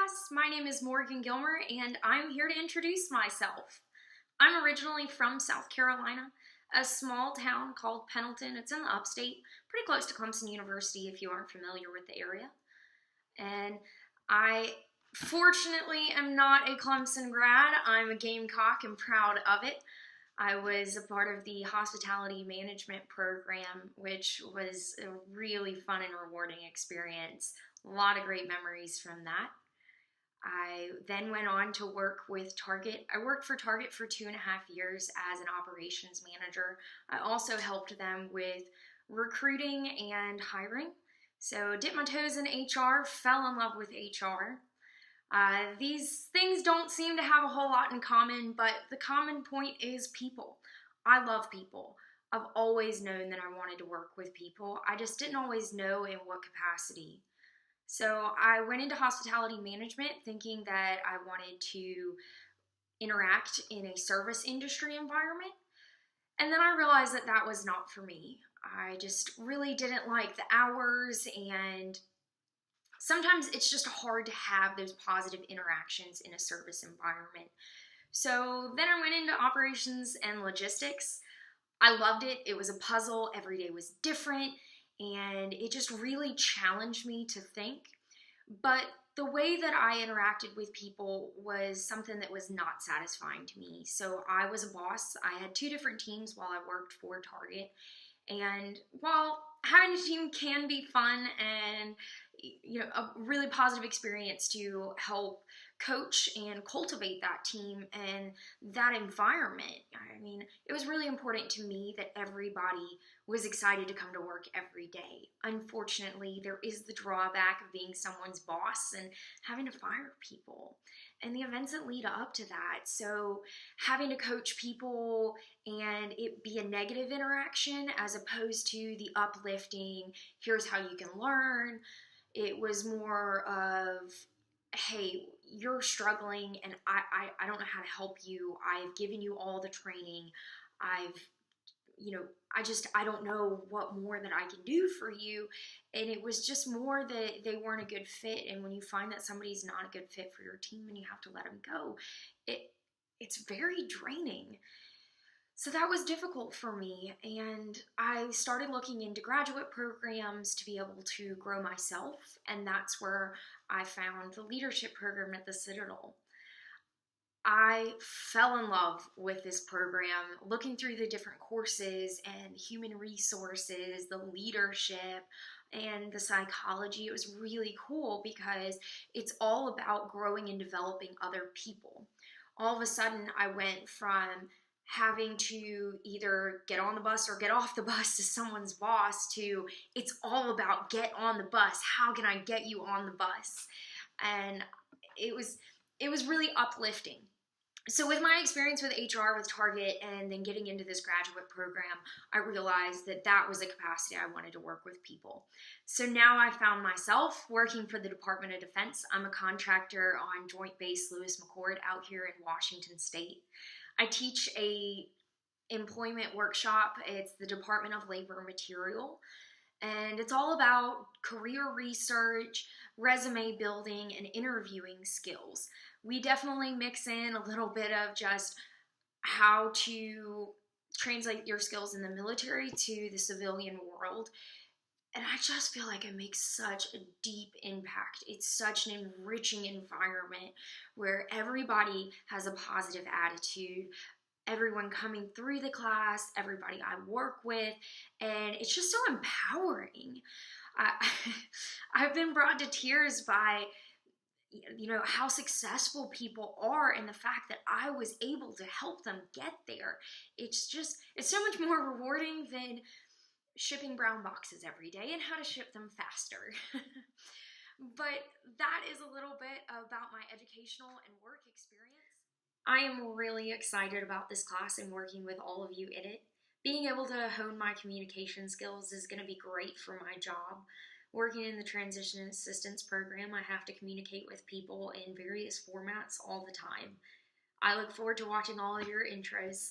class. My name is Morgan Gilmer, and I'm here to introduce myself. I'm originally from South Carolina, a small town called Pendleton. It's in the upstate, pretty close to Clemson University if you aren't familiar with the area. And I fortunately am not a Clemson grad. I'm a Gamecock and proud of it. I was a part of the hospitality management program, which was a really fun and rewarding experience. A lot of great memories from that. I then went on to work with Target. I worked for Target for 2.5 years as an operations manager. I also helped them with recruiting and hiring. So dipped my toes in HR, fell in love with HR. These things don't seem to have a whole lot in common, but the common point is people. I love people. I've always known that I wanted to work with people. I just didn't always know in what capacity. So I went into hospitality management thinking that I wanted to interact in a service industry environment. And then I realized that that was not for me. I just really didn't like the hours, and sometimes it's just hard to have those positive interactions in a service environment. So then I went into operations and logistics. I loved it. It was a puzzle. Every day was different, and it just really challenged me to think. But the way that I interacted with people was something that was not satisfying to me. So I was a boss. I had 2 different teams while I worked for Target. And while having a team can be fun and a really positive experience to help coach and cultivate that team and that environment, I mean, it was really important to me that everybody was excited to come to work every day. Unfortunately, there is the drawback of being someone's boss and having to fire people and the events that lead up to that. So having to coach people and it be a negative interaction as opposed to the uplifting, here's how you can learn. It was more of, hey, you're struggling and I don't know how to help you. I've given you all the training. I don't know what more that I can do for you. And it was just more that they weren't a good fit. And when you find that somebody's not a good fit for your team and you have to let them go, it's very draining. So that was difficult for me, and I started looking into graduate programs to be able to grow myself, and that's where I found the leadership program at the Citadel. I fell in love with this program, looking through the different courses and human resources, the leadership, and the psychology. It was really cool because it's all about growing and developing other people. All of a sudden, I went from having to either get on the bus or get off the bus as someone's boss to it's all about get on the bus. How can I get you on the bus? And it was really uplifting. So with my experience with HR with Target and then getting into this graduate program, I realized that that was a capacity I wanted to work with people. So now I found myself working for the Department of Defense. I'm a contractor on Joint Base Lewis McChord out here in Washington State. I teach a employment workshop. It's the Department of Labor Material, and it's all about career research, resume building, and interviewing skills. We definitely mix in a little bit of just how to translate your skills in the military to the civilian world. And I just feel like it makes such a deep impact. It's such an enriching environment where everybody has a positive attitude, everyone coming through the class, everybody I work with, and it's just so empowering. I've been brought to tears by how successful people are and the fact that I was able to help them get there. It's so much more rewarding than shipping brown boxes every day and how to ship them faster. But that is a little bit about my educational and work experience. I am really excited about this class and working with all of you in it. Being able to hone my communication skills is going to be great for my job. Working in the transition assistance program, I have to communicate with people in various formats all the time. I look forward to watching all of your intros.